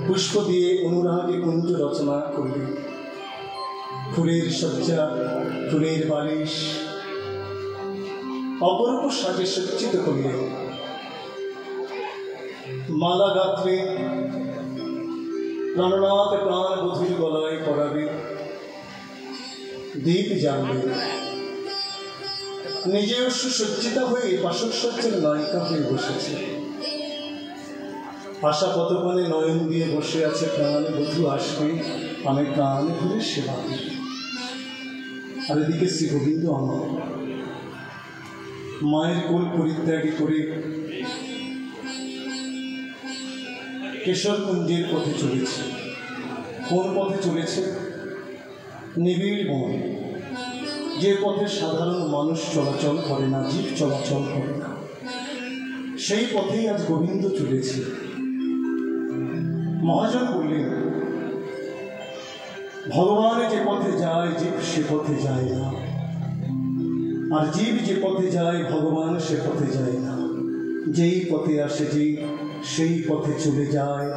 পুষ্প দিয়ে অনুরাগে কুঞ্জ রচনা করবে, ফুলের সজ্জা, ফুলের বালিশ অপরূপ সাজে সজ্জিত করলে, মালা গাত্রে প্রাণনাথ প্রাণ বধূর গলায় পড়াবে, দীপ জ্বালবে, নিজেও সুসজ্জিতা হয়ে বাসক সজ্জার নায়িকা হয়ে বসেছে। আশা পদপানে নয়ন দিয়ে বসে আছে, প্রাণ বধূ আসবে, আমি প্রাণ ভরে সেবা করি। আর এদিকে শ্রী গোবিন্দ আমার মায়ের কোল পরিত্যাগী করে কেশরকুঞ্জের পথে চলেছে। কোন পথে চলেছে? নিবিড় বন, যে পথে সাধারণ মানুষ চলাচল করে না, জীব চলাচল করে না, সেই পথেই আজ গোবিন্দ চলেছে। মহাজন বললেন, ভগবান যে পথে যায় জীব সে পথে যায় না, আর জীব যে পথে যায় ভগবান সে পথে যায় না। যেই পথে আসে জীব সেই পথে চলে যায়,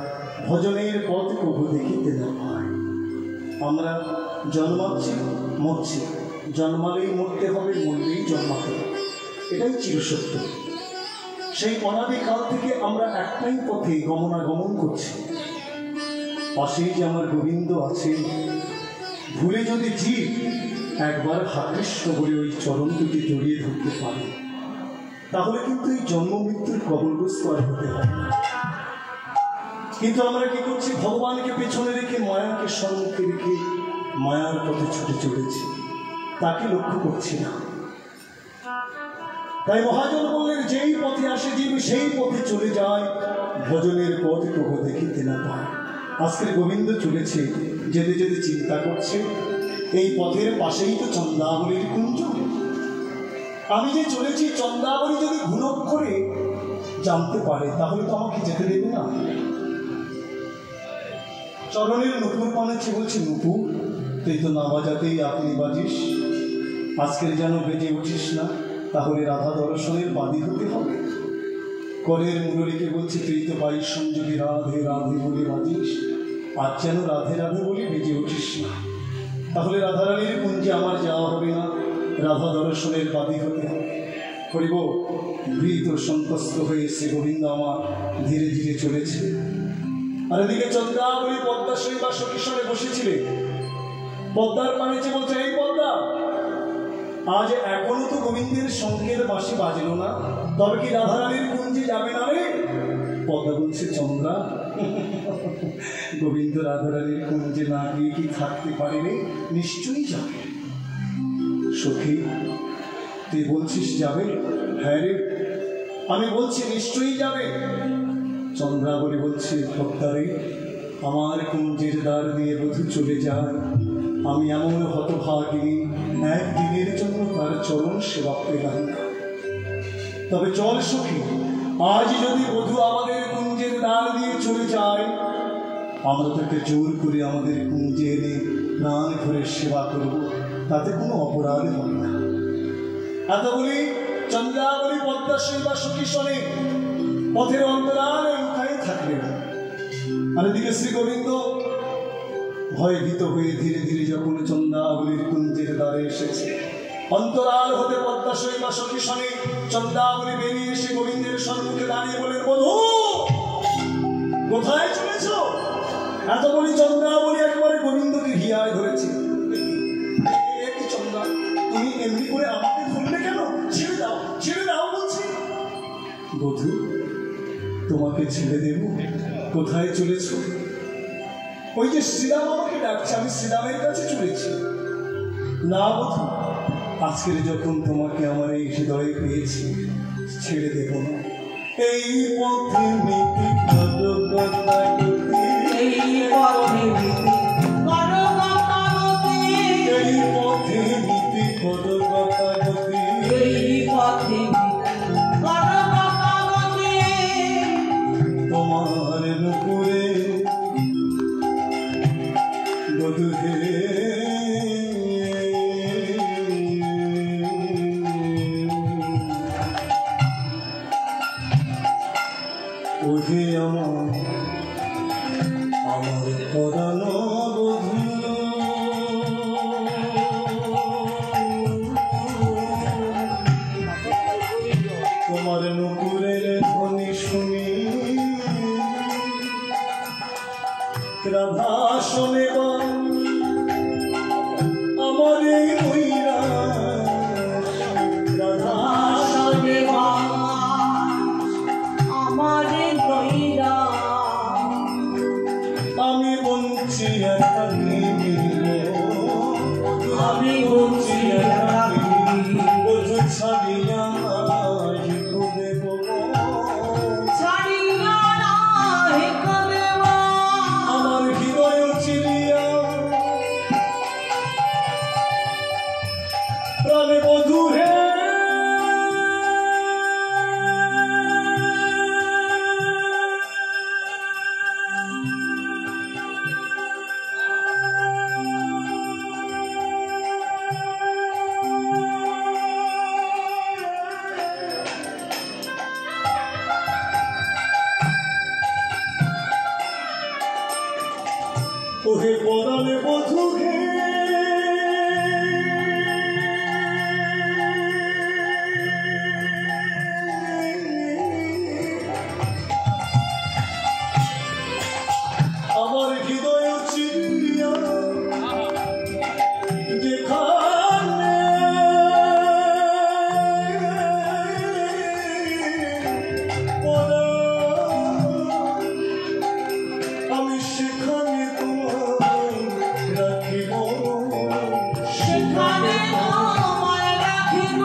ভজনের পথ প্রভু দেখিতে না পায়। আমরা জন্মাচ্ছি, মরছি, জন্মালেই মরতে হবে, মরলেই জন্মাতে হবে, এটাই চিরসত্য। সেই অনাদিকাল থেকে আমরা একটাই পথে গমনাগমন করছি। পাশেই যে আমার গোবিন্দ আছে, ভুলে যদি জীব একবার হাকৃষ্ণ বলে ওই চরণ দুটি জড়িয়ে ধরতে পারে, তাহলে কিন্তু এই জন্ম মৃত্যুর কবলগ্রস্ত আর হতে হয় না। কিন্তু আমরা কি করছি? ভগবানকে পেছনে রেখে, মায়াকে সম্মুখে রেখে মায়ার পথে ছুটে চলেছি, তাকে লক্ষ্য করছি না। তাই মহাজন বললেন, যেই পথে আসে জীব সেই পথে চলে যায়, ভজনের পথ প্রভু দেখিতে না পায়। আজকের গোবিন্দ চলেছে, যেতে যেতে চিন্তা করছে, এই পথের পাশেই তো চন্দ্রাবলীর কুঞ্জ। আমি যে চলেছি, চন্দ্রাবলী যদি ঘুণক্ষরে জানতে পারে তাহলে তো আমাকে যেতে দেবে না। চরণের নুপুর পানেছে, বলছে, নুপুর তুই তো না বাজাতেই আপনি বাজিস, আজকের যেন বেজে উঠিস না, তাহলে রাধা দর্শনের বাদী হতে হবে। করের মুরলীকে বলছে, তুই তো বাইশ সংযোগে রাধে রাধে বলে বাজিস, আজ যেন রাধে রাধে বলে বেজে উঠিস না, তাহলে রাধারানীর কুঞ্জে আমার যাওয়া হবে না, রাধা দর্শনের বাদী হতে হবে। করিব ভীত সন্তুষ্ট হয়ে শ্রী গোবিন্দ আমার ধীরে ধীরে চলেছে। আর এদিকে চন্দ্রাবলী পদ্মা শৈবা সকিশনে বসেছিলেন, পদ্মার পানেছে, বলছে, এই পদ্মা, আজ এখনো তো গোবিন্দের শঙ্খের বাঁশি বাজলো না, তবে কি রাধারানীর কুঞ্জে যাবে না রে? পদ্মা বলছে, চন্দ্রা, গোবিন্দ রাধারানীর কুঞ্জে না গিয়ে কি থাকতে পারে রে? নিশ্চয়ই যাবে। সখী, তুই বলছিস যাবে? হ্যাঁ রে, আমি বলছি নিশ্চয়ই যাবে। চন্দ্রাবলী বলছে, পদ্মারে, আমার কুঞ্জের দ্বার দিয়ে বধূ চলে যায়, আমি এমন হতভাগিনী একদিনের জন্য তার চরণ সেবা পেলাম না। তবে চল সখী, আজ যদি বধূ আমাদের কুঞ্জের দ্বার দিয়ে চলে যায়, আমরা তাকে জোর করে আমাদের কুঞ্জে এনে প্রাণ ভরে সেবা করব, তাতে কোনো অপরাধ হবে না। এত বলি চন্দ্রাবলী পদ্মা শৈবা সকিশনে পথের অন্তরালে লুকায়ে থাকলেন। আর এদিকে শ্রী গোবিন্দ ভয়ভীত হয়ে ধীরে ধীরে যখন চন্দ্রাবলীর কুঞ্জের দ্বারে এসেছে, অন্তরাল হতে পদ্মা শৈবা সকিশনে চন্দ্রাবলী বেরিয়ে এসে গোবিন্দের সম্মুখে দাঁড়িয়ে বলেন, বধূ কোথায় চলেছ? এত বলি চন্দ্রাবলী একেবারে গোবিন্দকে হিয়ায় ধরেছে। চন্দ্রা, তুমি এমনি করে আমাকে ধরলে কেন? ছেড়ে দাও, ছেড়ে দাও বলছি। বধূ, তোমাকে ছেড়ে দেব? কোথায় চলেছ? ওই যে শ্রীরাম আমাকে ডাকছে, আমি শ্রীরামের কাছে চলেছি। না বধূ, আজকের যখন তোমাকে আমার এই হৃদয়ে পেয়েছি, ছেড়ে দেব না। এই পথে নীতি কদগতাগতি, এই পথে নীতি কদগতাগতি, এই পথে নীতি কদগতাগতি, এই পথে কদগতাগতি, তোমার নুপুরে বধূ হে, ওহে আমার আমার পরানো বধূ তোমার নুপুরের ধ্বনি শুনি রাধা শোনে আমার এই ময়রা রাধা শোনে আমার ময়রা আমি বঞ্চি একাকি আমি বলছি বধূ ছাড়িয়া আমার হৃদয় চিরিয়া প্রাণে বধূ হে ওহে পরাণে বধূ হে আমার হৃদয় চিরিয়া যেখানে আমি সেখানে সেখানে তোমায় রাখিব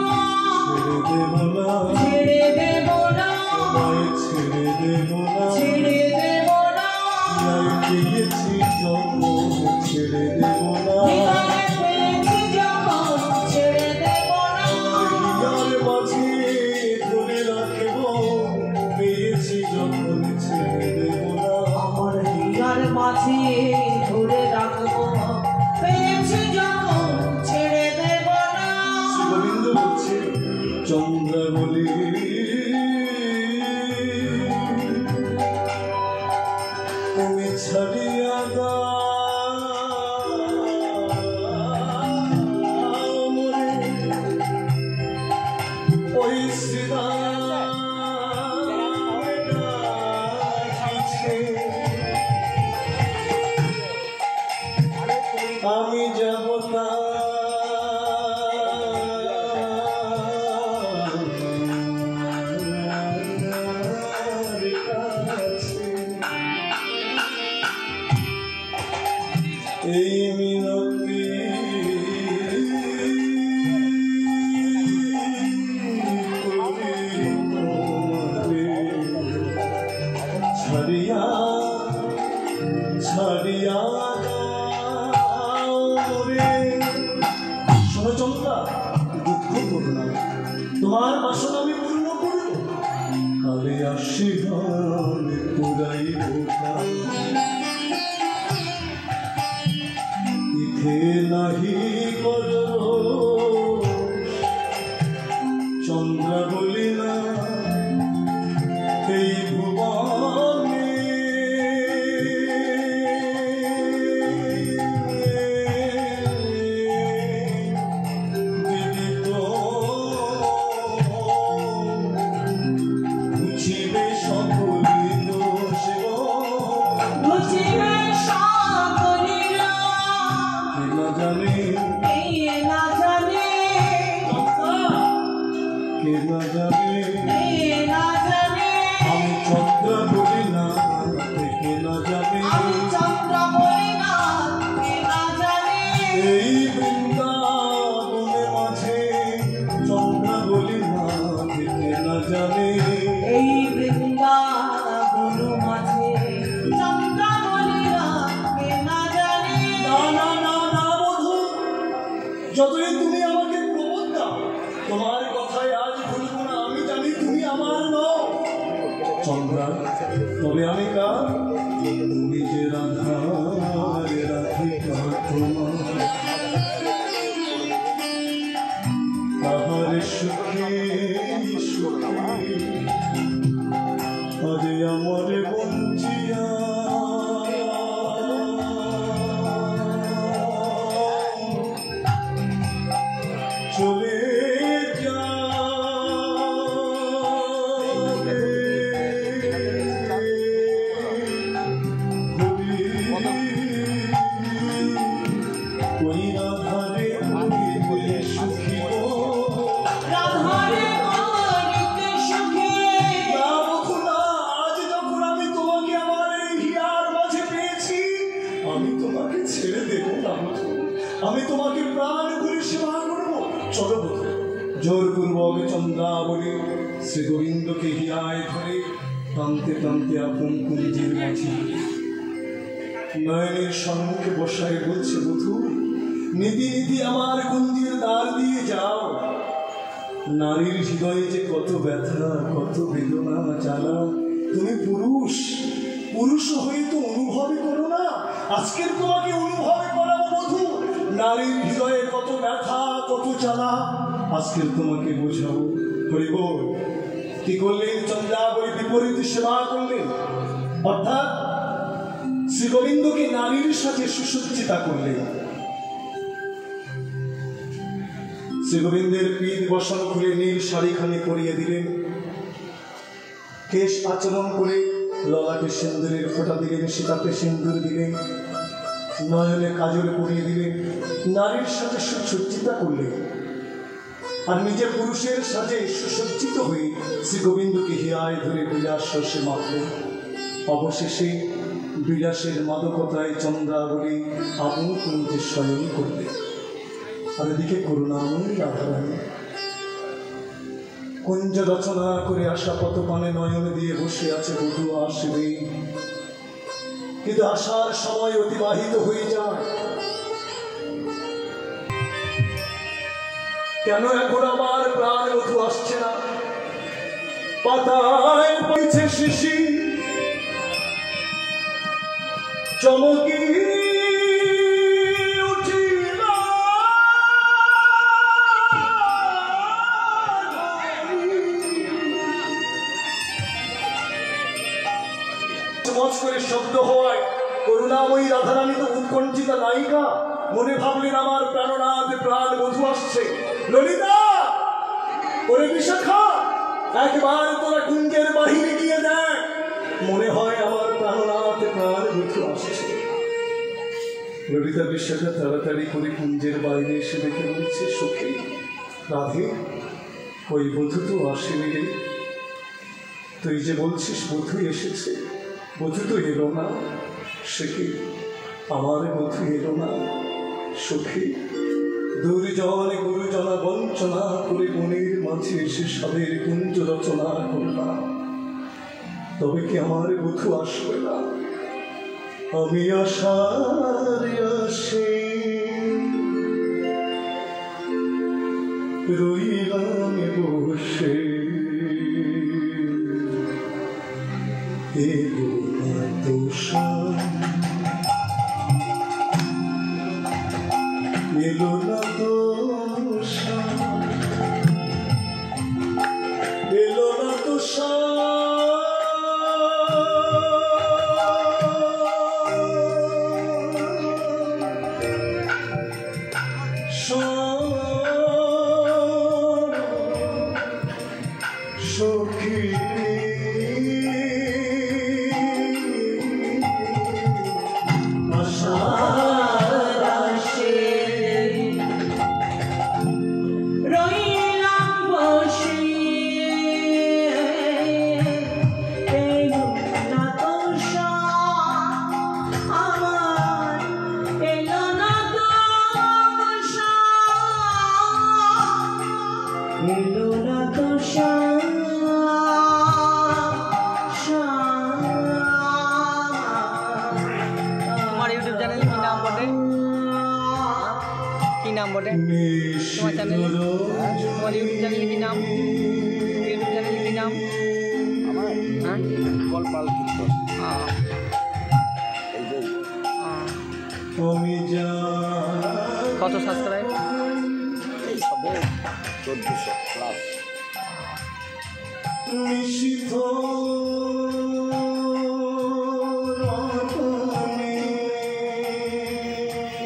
ছেড়ে দেব না ছেড়ে দেব না ছেড়ে দেব না পেয়েছি যখন ছেড়ে দেব না হৃদয়ে পেয়েছি যখন ছেড়ে দেব না হৃদয়ের মাঝে ধরে রাখব পেয়েছি যখন ছেড়ে দেব না আমার হৃদয়ের মাঝে ধরে রাখব পেয়েছি যখন ছেড়ে দেব না গোবিন্দ বলছে চন্দ্রাবলী তুমি ছাড়িয়া দাও মোরে ওই আমি যাব না এই মিনতি ছাড়িয়া ছাড়িয়া শোনো চন্দ্রা দুঃখ করো না তোমার বাসনা আমি পূর্ণ করব কালে আসি পুরাইব ইথে নাহি করো চন্দ্রা বলি না এই ভুবনে দিদি তো বুঝিবে সকলি দোষ বুঝিবে সকলি না জানে কে না জানে কে না জানে কে না জানে আমি চন্দ্র বলি না কে না জানে আমি চন্দ্র বলি না কে না জানে এই বৃন্দাবনের মাঝে চন্দ্র বলি না কে না জানে এই বৃন্দাবন মাঝে চন্দ্র বলি না কে না জানে না না না না বধূ যতই তুমি আমাকে প্রবোধ দাও তোমার কথায় আজ ভুলব না আমি জানি তুমি আমার নও চন্দ্রা তবে আমি কার তুমি যে রাধা রাধিকা তোমার তাহার সুখে সুখে আজ আমার বঞ্চিয়া আমি তোমাকে প্রাণ ভরে সেবা করব। চলো বধূ। জোরপূর্বক চন্দ্রাবলী শ্রী গোবিন্দকে হিয়ায় ধরে টানতে টানতে আপন কুঞ্জের মাঝে নয়নের সম্মুখে বসায় বলছে, বধূ নীতি নীতি আমার কুঞ্জের দ্বার দিয়ে যাও। নারীর হৃদয়ে যে কত ব্যথা, কত বেদনা, জ্বালা, তুমি পুরুষ, পুরুষ হয়ে তো অনুভবই করো না। আজকের তোমাকে অনুভবে করাবো বধূ, নারীর হৃদয়ে কত ব্যথা, কত জ্বালা, আজকের তোমাকে বোঝাবো। হরিব কি করলেন? চন্দ্রাবলী বিপরীত সেবা করলেন, অর্থাৎ শ্রী গোবিন্দকে নারীর সাথে সুসজ্জিতা করলেন। শ্রী গোবিন্দের পীঠ বসন খুলে নীল শাড়িখানি পরিয়ে দিলেন, কেশ আচরণ করে ললাটে সিন্দুরের ফোঁটা দিলেন, সীতাতে সিন্দুর দিলেন, নয়নে কাজল পরিয়ে দিলেন, নারীর সাথে সুসজ্জিতা করলেন। আর নিজে পুরুষের সাথে সুসজ্জিত হয়ে শ্রী গোবিন্দকে হিয়ায় ধরে বিলাস রসে মাখলেন। অবশেষে বিলাসের মাদকতায় চন্দ্রাবলী আপন কুঞ্জে শয়ন করলেন। আর এদিকে করুণাময়ী রাধারানী কুঞ্জ রচনা করে আসা পতপানে নয়ন দিয়ে বসে আছে, বধূ আসবে। কিন্তু আসার সময় অতিবাহিত হয়ে যায়। কেন এখন আমার প্রাণ বধূ আসছে না? পাতায় পড়ছে শিশির, চমকি উঠিল করে শব্দ হয়। করুণাময়ী রাধারানী তো উৎকণ্ঠিতা নায়িকা, মনে ভাবলেন আমার প্রাণনাথ প্রাণ বধূ আসছে। ললিতা, ওরে বিশাখা, একবার তোরা কুঞ্জের বাহিরে গিয়ে দেখ, মনে হয় আমার প্রাণনাথ প্রাণ বধূ আসছে। ললিতা বিশাখা তাড়াতাড়ি করে কুঞ্জের বাইরে এসে দেখে বলছে, সখী রাধে, ওই বধূ তো আসেনি রে। তুই যে বলছিস বধূ এসেছে, বধূ তো এলো না। সে কি আমার বধূ এলো না? সখী, দুর্জন গুরুজনা বঞ্চনা করে বনের মাঝে এসে সাদের কুঞ্জ রচনা করলাম, তবে কি আমার বধূ আসবে না? আমি আশার আসে রইলাম বসে, এলো না দোষা, এলো না দোষা, এলো না দোষা। সখী কত সাবস্ক্রাইব? এই সবে 1400 প্লাস। নিশিত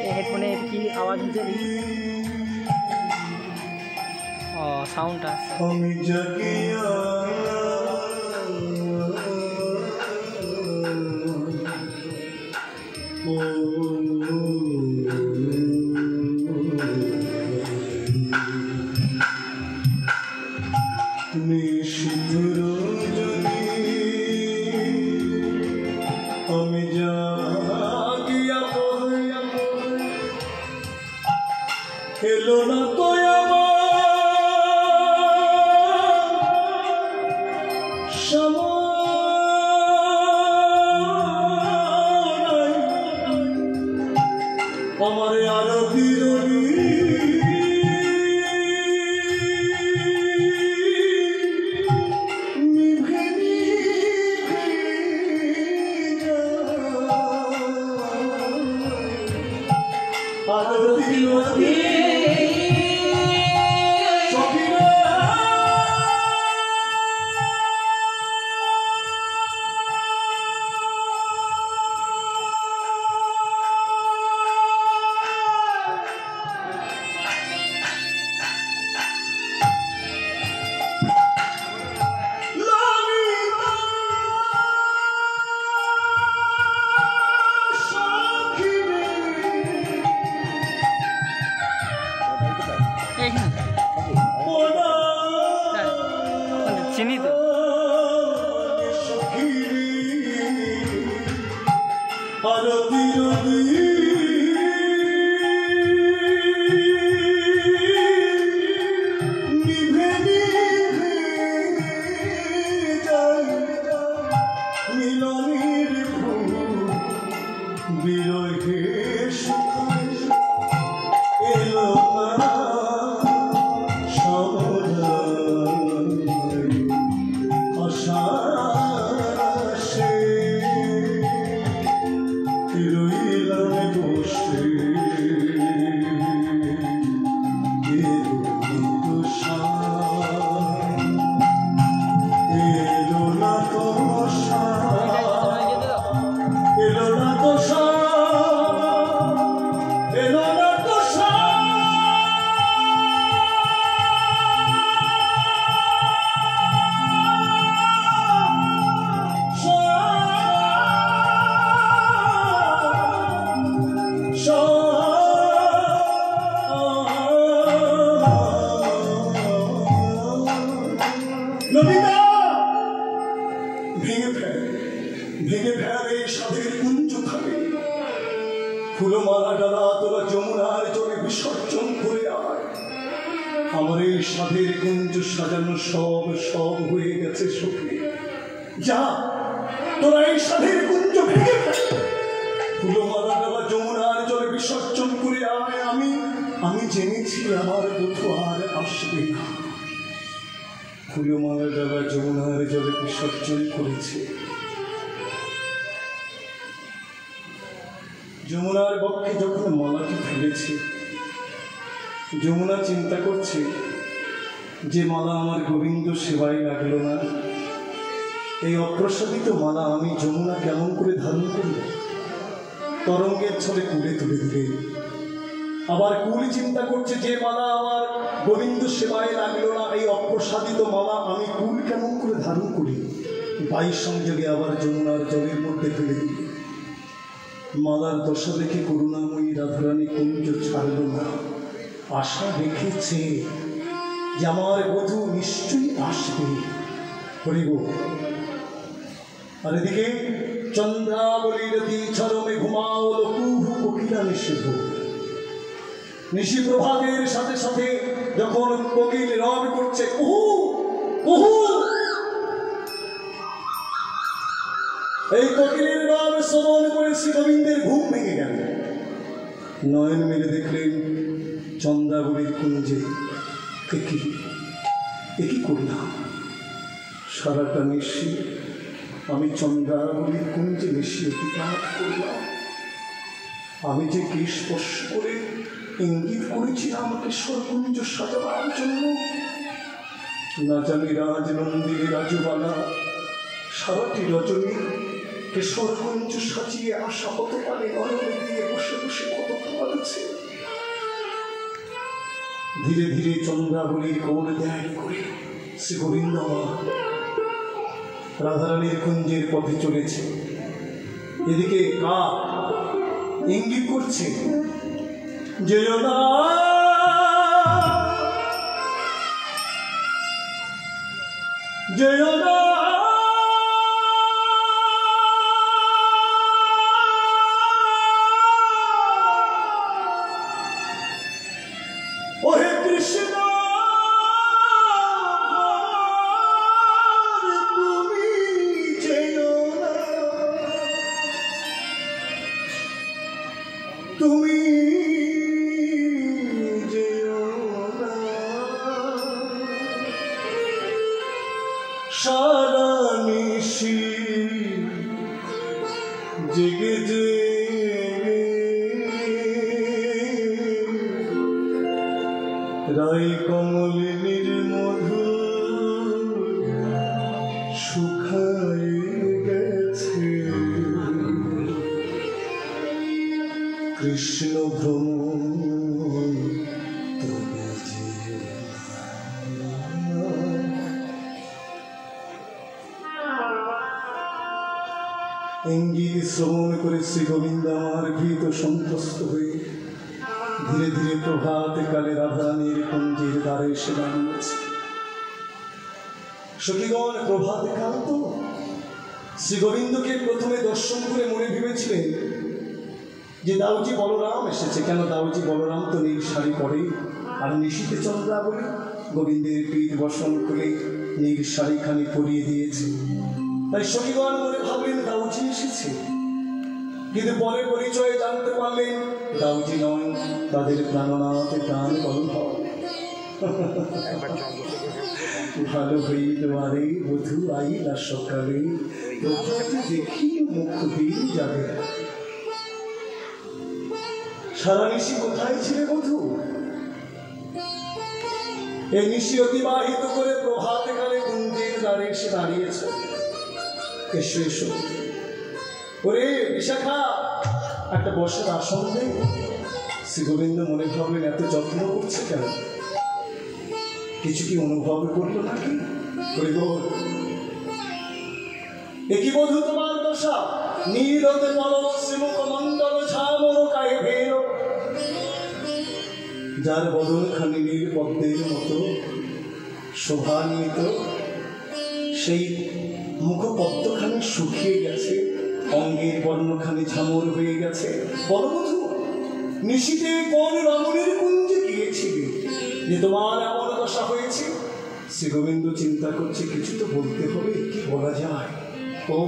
হেডফোনে কি আওয়াজ হচ্ছে? ও সাউন্ড আছে। আমি জাগিয়া আমার আরতি রবি নিভে নিভে আরতি রবি চিনি তো আরতি রবি নিভে নিভে যায় মিলনের ফুল বিরহে শুকায় এলো না ভেঙে ফেলে সাধের কুঞ্জ খাবে ফুলমালা ডালা তোরা যমুনার জলে বিসর্জন করে আয় আমার এই সাধের কুঞ্জ সাজানো সব সব হয়ে গেছে সখী যা তোরা এই সাধের কুঞ্জ ভেঙে ফেল ফুলমালা ডালা যমুনার জলে বিসর্জন করে আয় আমি জেনেছি আমার বধূ আর আসবে না ফুলমালা ডালা যমুনার জলে বিসর্জন করেছে যমুনার বক্ষে যখন মালাটি ফেলেছে যমুনা চিন্তা করছে যে মালা আমার গোবিন্দ সেবায় লাগলো না এই অপ্রসাদিত মালা আমি যমুনা কেমন করে ধারণ করব তরঙ্গের ছলে কুলে তুলে দিলে আবার কুল চিন্তা করছে যে মালা আমার গোবিন্দ সেবায় লাগলো না এই অপ্রসাদিত মালা আমি কুল কেমন করে ধারণ করি বায়ু সংযোগে আবার যমুনার জলের মধ্যে ফেলে দিল মালার দশা দেখে করুণাময়ী রাধারানী কুঞ্জ ছাড়ল না আশা রেখেছে যে আমার বধূ নিশ্চয়ই আসবে হরিব আর এদিকে চন্দ্রাবলীর চরমে ঘুমাও লকুহু কোকিলা নিষেধ নিশি প্রভাতের সাথে সাথে যখন কোকিল রব করছে কুহু কুহু এই কোকিলের রব শ্রবণ করে শ্রী গোবিন্দের ঘুম ভেঙে গেল নয়ন মেলে দেখলেন চন্দ্রাবলীর কুঞ্জে একই করলাম সারাটা নিশি আমি চন্দ্রাবলীর কুঞ্জে নিশি অতিপাত করলাম আমি যে কি স্পর্শ করে ইঙ্গিত করেছিলাম আমাকে স্বরকুঞ্জ সাজাবার জন্য না জানি রাজনন্দিনী রাজবালা সারাটি রজনী স্বরকুঞ্জ সাজিয়ে আসা হতে পারে নয়নে দিয়ে বসে বসে কত ভাবছে ধীরে ধীরে চন্দ্রাবলীর কোল ত্যাগ করে শ্রী গোবিন্দ রাধারানীর কুঞ্জের পথে চলেছে এদিকে কাক ইঙ্গিত করছে যেও না যেও না ওহে কৃষ্ণ তুমি যেও না তুমি রাই কমলিনীর মধু শুকায় গেছে, কৃষ্ণ ভ্রমণ তবে যে ইঙ্গিত শ্রবণ করে শ্রী গোবিন্দ আমার ভীত সন্ত্রস্ত হয়ে ধীরে ধীরে প্রভাত কালে রাধারানীর কুঞ্জের দ্বারে এসে দাঁড়িয়েছে। সখীগণ, প্রভাত কাল তো শ্রী গোবিন্দকে প্রথমে দর্শন করে মনে ভেবেছিলেন যে দাউজি বলরাম এসেছে। কেন, দাউজি বলরাম তো নীল শাড়ি পরে আর নিশীথে চন্দ্রা বলে গোবিন্দের পীঠ বসন করে নীল শাড়িখানি পরিয়ে দিয়েছে। তাই সখীগণ মনে ভাবলেন দাউজি এসেছে, কিন্তু পরে পরিচয়ে জানতে পারলেন দাউজি নয়, তাদের প্রাণনাথ প্রাণ বল্লভ। ভালো হইল আরে বধূ আইলা সকালে, প্রভাতে দেখি মুখ দিন যাবে। সারা নিশি কোথায় ছিলে বধূ? এই নিশি অতিবাহিত করে প্রভাতে কালে কুঞ্জের দ্বারে এসে দাঁড়িয়েছে। এসো এসো, ওরে বিশাখা, একটা বসার আসন নেই। শ্রী গোবিন্দ মনে ভাবলেন এত যত্ন করছে কেন, কিছু কি অনুভব করলো নাকি? একই বধূ তোমার দশা, নীরতে বল শ্রীমুখ মণ্ডল ঝামর কায়ে ভের, যার বদন খানি নীল পদ্মের মতো শোভান্বিত, সেই মুখপদ্মখানি শুকিয়ে গেছে, অঙ্গের বর্ণখানি ঝামর হয়ে গেছে। বলবধূ, নিশীথে কোন রমণীর কুঞ্জে গিয়েছিলে যে তোমার এমন দশা হয়েছে? শ্রী গোবিন্দ চিন্তা করছে কিছু তো বলতে হবে, কি বলা যায়? ও,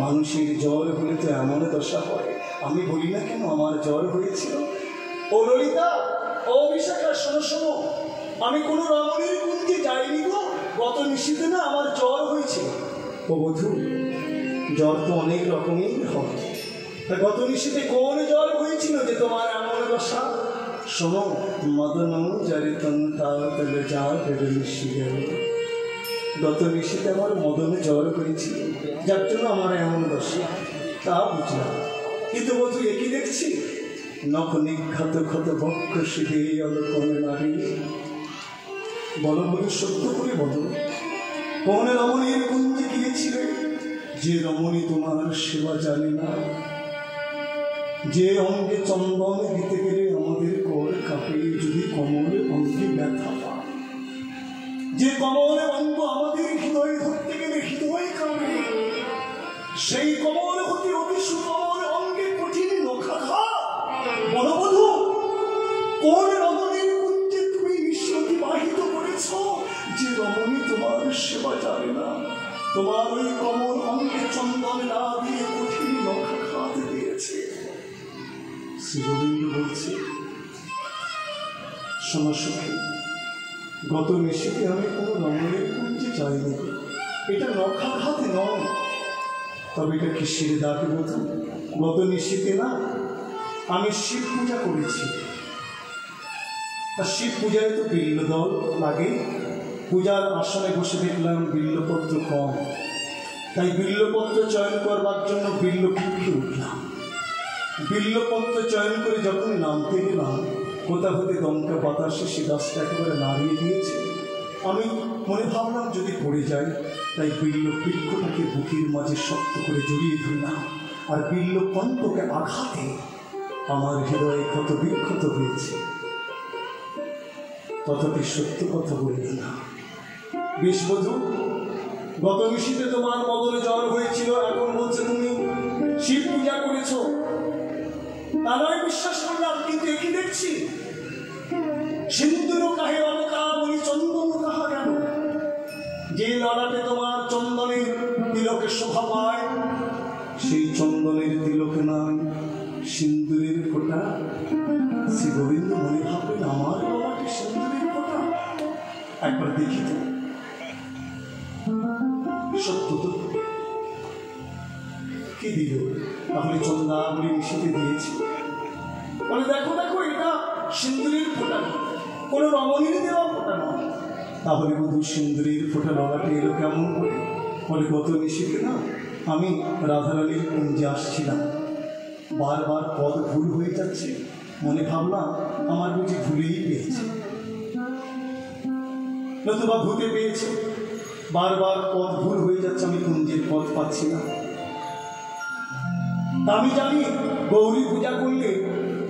মানুষের জ্বর হলে তো এমন দশা হয়, আমি বলি না কেন আমার জ্বর হয়েছিল। ও ললিতা, ও বিশাখা, শোনো শোনো, আমি কোনো রমণীর কুঞ্জে যাইনি গো, গত নিশীথে না আমার জ্বর হয়েছিল। ও বধূ, জ্বর তো অনেক রকমের হয়, তা গত নিশীথে কোন জ্বর হয়েছিল যে তোমার এমন দশা? শোনো, মদন জরিতন তালে যা ভেবে নিশি গেল, গত নিশীথে আমার মদনে জ্বর হয়েছিল, যার জন্য আমার এমন দশা। তা বুঝলাম, কিন্তু বধূ একই দেখছি, নখ নিঘাত ক্ষত বক্ষ শিখে অলকনে নারী। বলো বধূ, সত্য করে বলো, কোন রমণীর কুঞ্জে গিয়েছিলে যে রমণী তোমার সেবা জানে না, যে অঙ্গে চন্দন দিতে গেলে আমাদের কর কাঁপে, যদি কমল অঙ্গে ব্যথা পায়, যে কমল অঙ্গ আমাদের হৃদয় ধরতে গেলে হৃদয় কাঁপে, সেই কমল হতে অতি সুকমল অঙ্গে কঠিন নখাঘাত। বলো বধূ, কোন রমণীর কুঞ্জে তুমি নিশি অতিবাহিত করেছ যে রমণী তোমার সেবা জানে না, তোমার ওই কমল অঙ্গে চন্দন না দিয়ে কঠিন নখাঘাত দিয়েছে? শ্রী গোবিন্দ বলছে, শোনো সখী, গত নিশীথে আমি কোনো রমণীর কুঞ্জে যাইনি, এটা নখাঘাত নয়। তবে এটা কিসের দাগ বধূ? গত নিশীথে না আমি শিব পূজা করেছি, আর শিব পূজায় তো বিল্বদল লাগে, পূজার আসনে বসে দেখলাম বিল্লপত্র কম, তাই বিল্লপত্র চয়ন করবার জন্য বিল্লবৃক্ষে উঠলাম। বিল্লপত্র চয়ন করে যখন নামতে গেলাম, কোথা হতে দমকা বাতাসে সে গাছটা একেবারে নাড়িয়ে দিয়েছে। আমি মনে ভাবলাম যদি পড়ে যাই, তাই বিল্লবৃক্ষটাকে বুকের মাঝে শক্ত করে জড়িয়ে ধরলাম, আর বিল্লকণ্ঠকে আঘাতে আমার হৃদয়ে ক্ষত বিক্ষত হয়েছে। তথাপি সত্য কথা বলবে না। বেশ বধূ, গত নিশীথে তোমার মদনে জ্বর হয়েছিল, এখন বলছে তুমি শিব পূজা করেছ, তারাই বিশ্বাস করলাম, কিন্তু একই দেখছি সিন্দুর কাহে অলকামণি চন্দন কাহা কেন? যে ললাটে তোমার চন্দনের তিলকে শোভা পায়, সেই চন্দনের তিলকে নয় সিন্দুরের ফোঁটা। শ্রী গোবিন্দ মনে ভাবলেন আমার ললাটে সিন্দুরের ফোঁটা, একবার দেখি তো। সত্য তো কি দিল? তাহলে চন্দ্রাবলী মিশিতে দিয়েছি। বলে দেখো দেখো, এটা সিন্দুরের ফোঁটা, কোনো রমণীর দেওয়া ফোঁটা নয়। তাহলে বধূ সিন্দুরের ফোঁটা লগাতে এলো কেমন করে? বলে গত নিশীথে না আমি রাধারানীর কুঞ্জে আসছিলাম, বারবার পথ ভুল হয়ে যাচ্ছে, মনে ভাবলাম আমার বুঝি ভুলেই পেয়েছে, নতুবা ভূতে পেয়েছে। বারবার পথ ভুল হয়ে যাচ্ছে, আমি কুঞ্জের পথ পাচ্ছি না। আমি জানি গৌরী পূজা করলে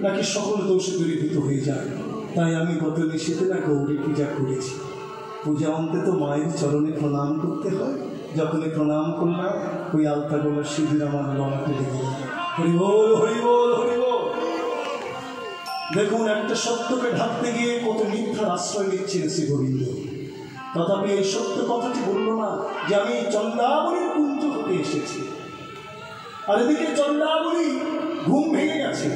নাকি সকল দোষ দূরীভূত হয়ে যায়, তাই আমি গত নিশীথে না গৌরী পূজা করেছি। পূজা অন্তে তো মায়ের চরণে প্রণাম করতে হয়। যখনই প্রণাম করলাম, ওই আলতা গোলা সিঁদুর আমার ললাটে লেগে গেল। হরিবোল হরিবোল হরিবোল। দেখুন, একটা সত্যকে ঢাকতে গিয়ে কত মিথ্যার আশ্রয় নিচ্ছেন শ্রী গোবিন্দ। তথাপি এই সত্য কথাটি বলল না যে আমি চন্দ্রাবলীর কুঞ্জ হতে এসেছি। আর এদিকে চন্দ্রাবলী ঘুম ভেঙে গেছে।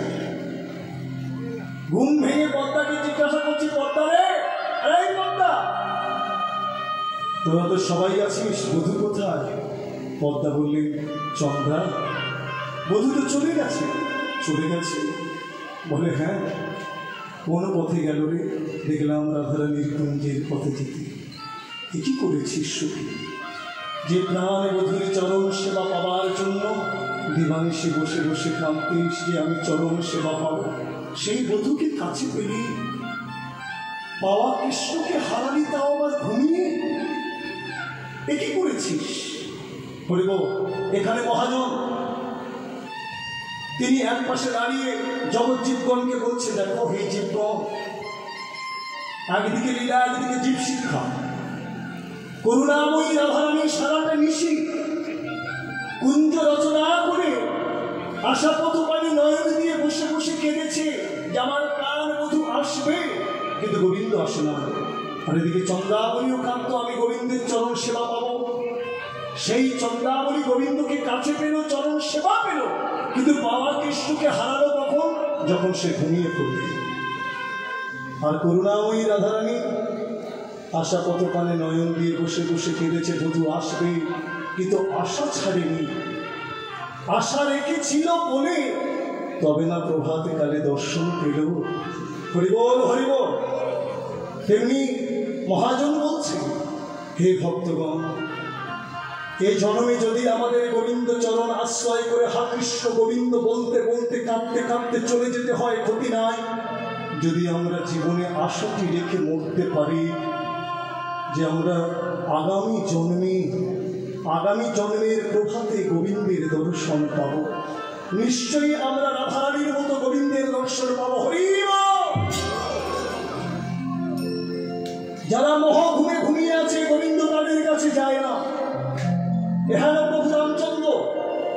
ঘুম ভেঙে পদ্মাকে জিজ্ঞাসা করছি, পদ্মা রে, আরে পদ্মা, তোরা তো সবাই আছিস, বধূ কোথায়? পদ্মা বললেন, চন্দ্রা, বধূ তো চলে গেছে। চলে গেছে? বলে হ্যাঁ। কোন পথে গেল রে? দেখলাম রাধারানীর কুঞ্জের পথে যেতে। কি করেছিস সুখী, যে প্রাণ বধূর চরণ সেবা পাবার জন্য দিবানিশি বসে বসে কাঁদতিস যে আমি চরণ সেবা পাবো, সেই বধূকে কাছে পেলি, পাওয়া কৃষ্ণকে হারালি, তাও আবার ঘুমিয়ে। কি করেছিস? বলিব এখানে মহাজন, তিনি এক পাশে দাঁড়িয়ে জগৎজীবগণকে বলছে, দেখো হে জীবগণ, একদিকে লীলা, একদিকে জীব শিক্ষা। করুণাময়ী রাধারানী সারাটা নিশি কুঞ্জ রচনা করে আশাপথপানি নয়ন দিয়ে বসে বসে কেঁদেছে যে আমার প্রাণ বধূ আসবে, কিন্তু গোবিন্দ আসে না। আর এদিকে চন্দ্রাবলীও কান্ত, আমি গোবিন্দের চরণ সেবা পাবো। সেই চন্দ্রাবলী গোবিন্দকে কাছে পেল, চরণ সেবা পেল, কিন্তু বাবা কৃষ্ণকে হারালো কখন? যখন সে ঘুমিয়ে পড়বে। আর করুণাময়ী রাধারানী আশাপথপানে নয়ন দিয়ে বসে বসে কেঁদেছে, বধূ আসবে, কিন্তু আশা ছাড়েনি। আশা রেখেছিল বলে তবে না প্রভাতে কালে দর্শন পেল। হরিবল হরিবল। তেমনি মহাজন বলছে, হে ভক্তগণ, এই জন্মে যদি আমাদের গোবিন্দ চরণ আশ্রয় করে হা কৃষ্ণ গোবিন্দ বলতে বলতে কাঁদতে কাঁদতে চলে যেতে হয়, ক্ষতি নাই। যদি আমরা জীবনে আশাটি রেখে মরতে পারি যে আমরা আগামী জন্মের প্রভাতে গোবিন্দের দর্শন পাব, নিশ্চয়ই আমরা রাধারানীর মতো গোবিন্দের দর্শন পাবো। হরিব। যারা মোহ ঘুমে ঘুমিয়ে আছে, গোবিন্দ তাদের কাছে যায় না। এখানে প্রভু রামচন্দ্র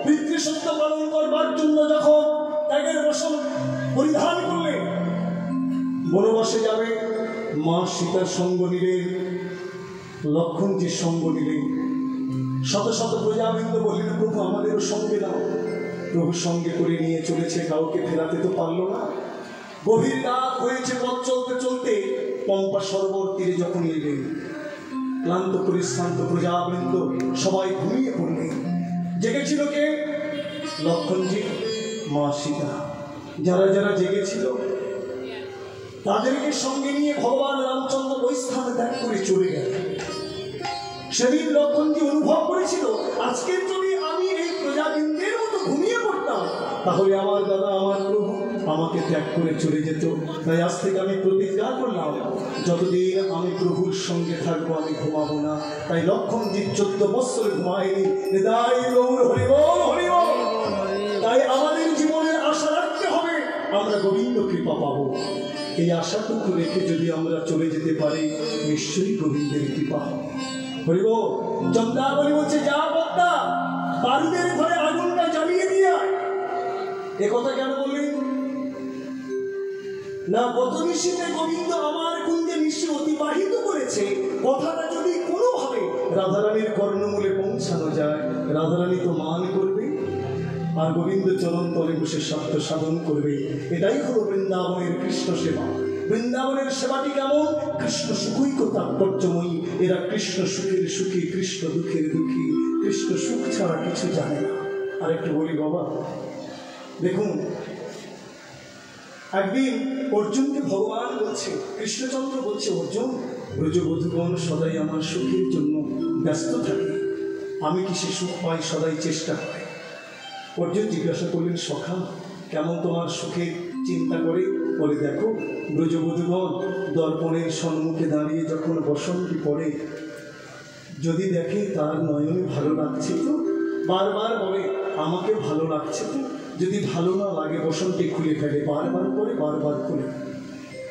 পিতৃসত্য পালন করবার জন্য যখন ত্যাগের বসন পরিধান করলেন, বনবাসে যাবে, মা সীতার সঙ্গ নিলেন, লক্ষ্মণজির সঙ্গ নিলেন। শত শত প্রজাবৃন্দ বললেন, প্রভু আমাদেরও সঙ্গে নাও। প্রভু সঙ্গে করে নিয়ে চলেছে, কাউকে ফেরাতে তো পারলো না। গভীর রাত হয়েছে, পথ চলতে চলতে পম্পা সরোবর তীরে যখন এলেন, ক্লান্ত পরিশ্রান্ত প্রজাবৃন্দ সবাই ঘুমিয়ে পড়লেন। জেগেছিল কে? লক্ষ্মণজি, মা সীতা। যারা যারা জেগেছিল তাদেরকে সঙ্গে নিয়ে ভগবান রামচন্দ্র ওই স্থানে ত্যাগ করে চলে গেলেন। সেদিন লক্ষ্মণজি অনুভব করেছিল, আজকে যদি আমি এই প্রজাবৃন্দের মতো ঘুমিয়ে পড়তাম, তাহলে আমার দাদা, আমার প্রভু আমাকে ত্যাগ করে চলে যেত। তাই আজ থেকে আমি প্রতিজ্ঞা করলাম, যতদিন আমি প্রভুর সঙ্গে থাকবো আমি ঘুমাবো না। তাই লক্ষ্মণজি 14 বৎসর ঘুমায়নি। হৃদয় গৌর হরিবল হরিবল। তাই আমাদের জীবনের আশা রাখতে হবে, আমরা গোবিন্দ কৃপা পাবো। এই আশাটুকু রেখে যদি আমরা চলে যেতে পারি, নিশ্চয়ই গোবিন্দের কৃপা হবে। হরিবল। চন্দ্রাবলী বলছে, যা পদ্মা, বারুদের ঘরে আগুনটা জ্বালিয়ে দিয়ে। এ কথা কেন বললেন না? গত নিশীথে গোবিন্দ আমার কুঞ্জে নিশি অতিবাহিত করেছে, কথাটা যদি কোনোভাবে রাধারানীর কর্ণমূলে পৌঁছানো যায়, রাধারানী তো মান করবে, আর গোবিন্দ চরণ তলে বসে সত্য সাধন করবে। এটাই হলো বৃন্দাবনের কৃষ্ণ সেবা। বৃন্দাবনের সেবাটি কেমন? কৃষ্ণ সুখৈক তাৎপর্যময়ী। এরা কৃষ্ণ সুখের সুখী, কৃষ্ণ দুঃখের দুঃখী, কৃষ্ণ সুখ ছাড়া কিছু জানে না। আর একটু বলি বাবা, দেখুন, একদিন অর্জুনকে ভগবান বলছে, কৃষ্ণচন্দ্র বলছে, অর্জুন, ব্রজবধূগণ সদাই আমার সুখের জন্য ব্যস্ত থাকে, আমি কি সে সুখ পাই সদাই চেষ্টা করে। অর্জুন জিজ্ঞাসা করলেন, সখা কেমন তোমার সুখের চিন্তা করে? বলে, দেখো ব্রজবধূগণ দর্পণের সম্মুখে দাঁড়িয়ে যখন বসন্তী পড়ে, যদি দেখে তার নয়নে ভালো লাগছে তো বারবার বলে আমাকে ভালো লাগছে তো, যদি ভালো না লাগে বসন্তী খুলে ফেলে, বারবার করে বারবার খুলে,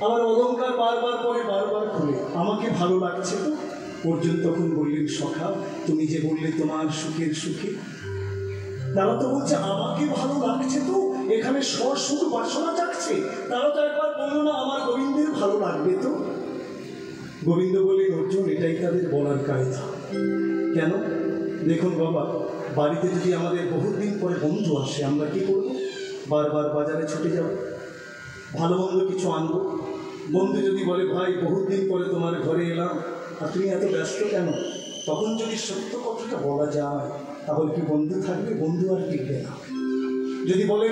আবার অলঙ্কার বারবার করে বারবার খুলে, আমাকে ভালো লাগছে তো। অর্জুন তখন বললেন, সখা তুমি যে বললে তোমার সুখের সুখে, তারা তো বলছে আমাকে ভালো লাগছে তো, এখানে শুধু বাসনা জাগছে, তারা তো একবার বললো না আমার গোবিন্দের ভালো লাগবে তো। গোবিন্দ বলে, অর্জুন এটাই তাদের বলার কায়দা। কেন? দেখুন বাবা, বাড়িতে যদি আমাদের বহুদিন পরে বন্ধু আসে, আমরা কি করব? বারবার বাজারে ছুটে যাব, ভালো মন্দ কিছু আনবো। বন্ধু যদি বলে, ভাই বহুদিন পরে তোমার ঘরে এলাম, আর তুমি এত ব্যস্ত কেন? তখন যদি সত্য কথাটা বলা যায়, তাহলে কি বন্ধু থাকবে? বন্ধু আর টিকবে না। যদি বলে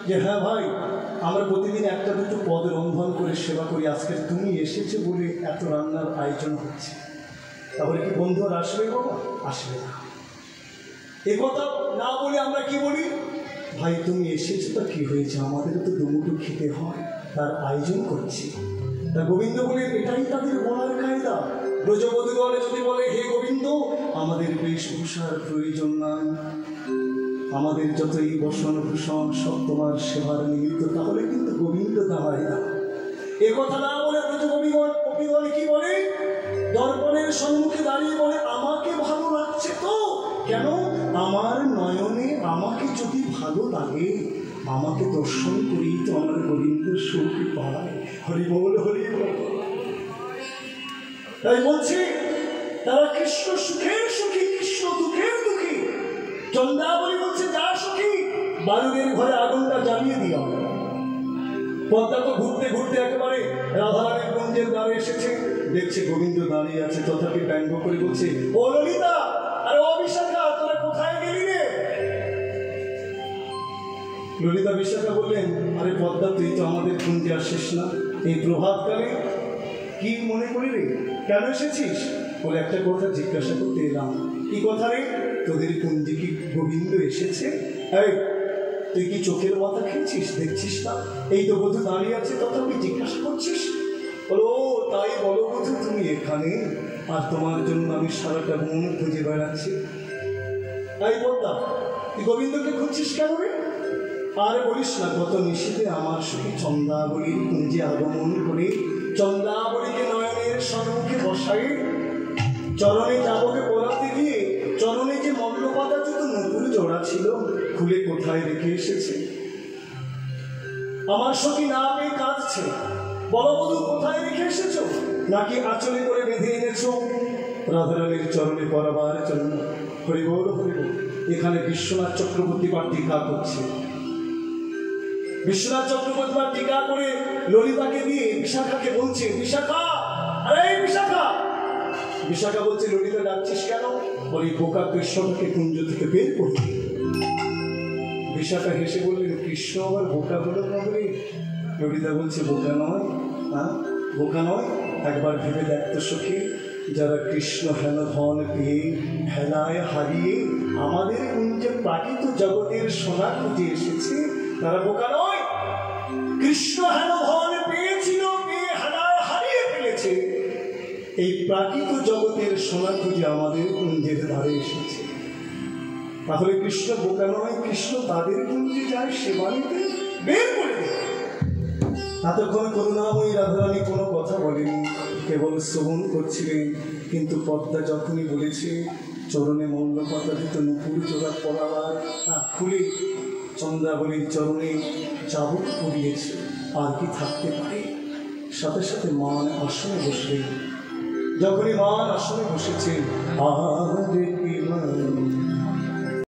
যে হ্যাঁ ভাই, আমরা প্রতিদিন একটা দুটো পদ রন্ধন করে সেবা করি, আজকে তুমি এসেছো বলে এত রান্নার আয়োজন হচ্ছে, তাহলে কি বন্ধু আর আসবে বাবা? আসবে না। এ কথা না বলে আমরা কি বলি? ভাই তুমি এসেছো তা কি হয়েছে, আমাদের তো দুমুটো খেতে হয়, তার আয়োজন করছি। তা গোবিন্দ বলে এটাই তাদের বলার কায়দা। ব্রজবধূগণ যদি বলে, হে গোবিন্দ আমাদের বেশভূষার প্রয়োজন নাই, আমাদের যতই বসন ভূষণ সব তোমার সেবার নিমিত্ত, তাহলে কিন্তু গোবিন্দ দাঁড়ায় না। এ কথা না বলে ব্রজগোপীগণ কি বলে? দর্পণের সম্মুখে দাঁড়িয়ে বলে আমাকে ভালো লাগছে তো। কেন? আমার নয়নে আমাকে যদি ভালো লাগে, আমাকে দর্শন করেই তো আমার গোবিন্দের সুখ পায়। হরি বল হরি বল। তাই বলছি, তারা কৃষ্ণ সুখের সুখী, কৃষ্ণ দুঃখের দুঃখী। চন্দ্রাবলী বলছে, যা সুখী বালুকের ঘরে আগুনটা জ্বালিয়ে দিও। পদ্মা তো ঘুরতে ঘুরতে একেবারে রাধারানীর কুঞ্জের দ্বারে এসেছে, দেখছে গোবিন্দ দাঁড়িয়ে আছে, তথাপি ব্যঙ্গ করে বলছে, ও ললিতা, আরে ও বিশাখা, তোরা কোথায় গেলি রে? ললিতা বিশাখা বললেন, আরে পদ্মা, তুই তো আমাদের কুঞ্জে আসিস না, এই প্রভাতকালে কি মনে করি রে, কেন এসেছিস? বলে, একটা কথা জিজ্ঞাসা করতে এলাম। কি কথা রে? তোদের কুঞ্জে কি গোবিন্দ এসেছে? এই তুই কি চোখের মাথা খেয়েছিস, দেখছিস না? এই তো বধূ দাঁড়িয়ে আছে, তথাপি জিজ্ঞাসা করছিস? বলো, তাই বলো বধূ তুমি এখানে, আর তোমার জন্য আমি সারাটা মন খুঁজে বেড়াচ্ছি। তাই পদ্মা, তুই গোবিন্দকে খুঁজছিস কেন রে? আর বলিস না, গত নিশীথে আমার সঙ্গে চন্দ্রাবলীর কুঞ্জে আগমন করে চন্দ্রাবলীকে নয়নের সম্মুখে বসাই, চরণে যাবকে পড়াতে গিয়ে চরণে যে মল্লপাতা যত নতুন জোড়া ছিল খুলে কোথায় রেখে এসেছে। আমার সখী না পেয়ে কাঁদছে। বলো বধূ, কোথায় রেখে এসেছো? নাকি আঁচলে করে বেঁধে এনেছো রাধারানীর চরণে পড়াবার জন্য? হরি বল হরি বল। এখানে বিশ্বনাথ চক্রবর্তী পাঠ টিকা করছে। বিশ্বনাথ চক্রবর্তী পাঠ টিকা করে ললিতাকে দিয়ে বিশাখাকে বলছে, বিশাখা, আরে বিশাখা। বিশাখা বলছে, ললিতা ডাকছিস কেন? বলি, বোকা কৃষ্ণকে কুঞ্জ থেকে বের করতে। বিশাখা হেসে বললেন, কৃষ্ণ আবার বোকা হলো না বলে? ললিতা বলছে, বোকা নয়, হ্যাঁ বোকা নয়, একবার ভেবে দেখতো সখী, যারা কৃষ্ণ হেন ধন পেয়ে হেলায় হারিয়ে আমাদের কুঞ্জে প্রাকৃত জগতের সোনা খুঁজে এসেছে, তারা বোকা নয়। কৃষ্ণ হেন ধন পেয়েছিল, পেয়ে হেলায় হারিয়ে ফেলেছে, এই প্রাকৃত জগতের সোনা খুঁজে আমাদের কুঞ্জের ধারে এসেছে। তাহলে কৃষ্ণ বোকা নয়, কৃষ্ণ তাদের কুঞ্জে যায় সেবা নিতে, বের করে দেয়। এতক্ষণ করুণাময়ী রাধারানী কোনো কথা বলেনি, কেবল শ্রবণ করছিলেন। কিন্তু পদ্মা যখনই বলেছে চরণে মল্লপাতা দিত নুপুর জোড়া পড়াবার খুলে চন্দ্রাবলীর চরণে চাবুক পড়িয়েছে, আর কি থাকতে পারে? সাথে সাথে মান আসনে বসলেন। যখনই মান আসনে বসেছে, আর কি